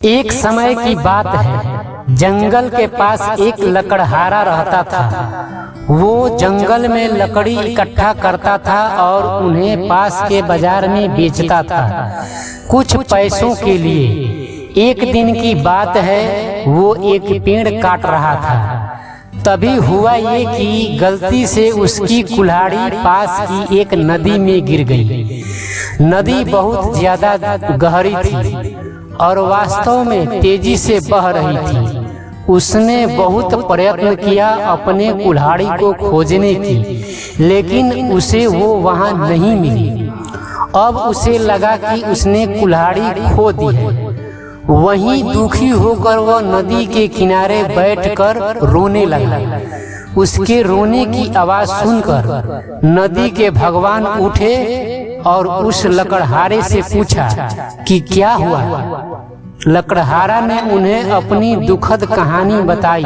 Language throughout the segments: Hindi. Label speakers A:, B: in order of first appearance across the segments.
A: एक समय की बात है, जंगल के पास एक लकड़हारा रहता था। वो जंगल में लकड़ी इकट्ठा करता था और उन्हें पास के बाजार में बेचता था कुछ पैसों के लिए। एक दिन की बात है, वो एक पेड़ काट रहा था। तभी हुआ ये कि गलती से उसकी कुल्हाड़ी पास की एक नदी में गिर गई। नदी बहुत ज्यादा गहरी थी और वास्तव में तेजी से बह रही थी। उसने बहुत प्रयत्न किया अपने कुल्हाड़ी को खोजने की, लेकिन उसे वो वहां नहीं मिली। अब उसे लगा कि उसने कुल्हाड़ी खो दी है। वहीं दुखी होकर वह नदी के किनारे बैठकर रोने लगा। उसके रोने की आवाज सुनकर नदी के भगवान उठे और उस लकड़हारे से पूछा कि क्या हुआ। लकड़हारा ने उन्हें अपनी दुखद कहानी बताई।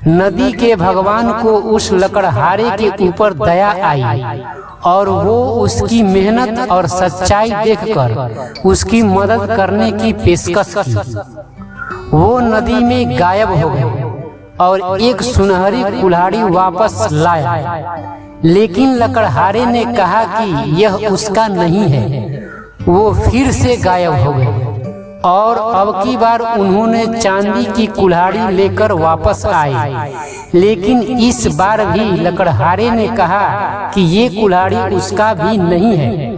A: नदी के भगवान को उस लकड़हारे के ऊपर दया आई और वो उसकी मेहनत और सच्चाई देखकर उसकी मदद करने की पेशकश की। वो नदी में गायब हो गए और एक सुनहरी कुल्हाड़ी वापस लाया, लेकिन लकड़हारे ने कहा कि यह उसका नहीं है। वो फिर से गायब हो गए और अब की बार उन्होंने चांदी की कुल्हाड़ी लेकर वापस आए, लेकिन इस बार भी लकड़हारे ने कहा कि ये कुल्हाड़ी उसका भी नहीं है।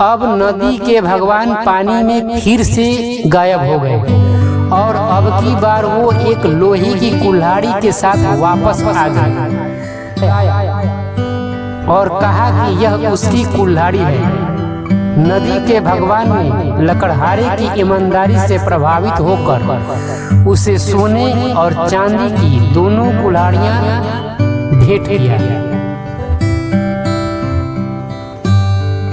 A: अब नदी के भगवान पानी में फिर से गायब हो गए और अब की बार वो एक लोहे की कुल्हाड़ी के साथ वापस आ गए और कहा कि यह उसकी कुल्हाड़ी है। नदी के भगवान ने लकड़हारे की ईमानदारी से प्रभावित होकर उसे सोने और चांदी की दोनों कुल्हाड़ियां भेंट किया।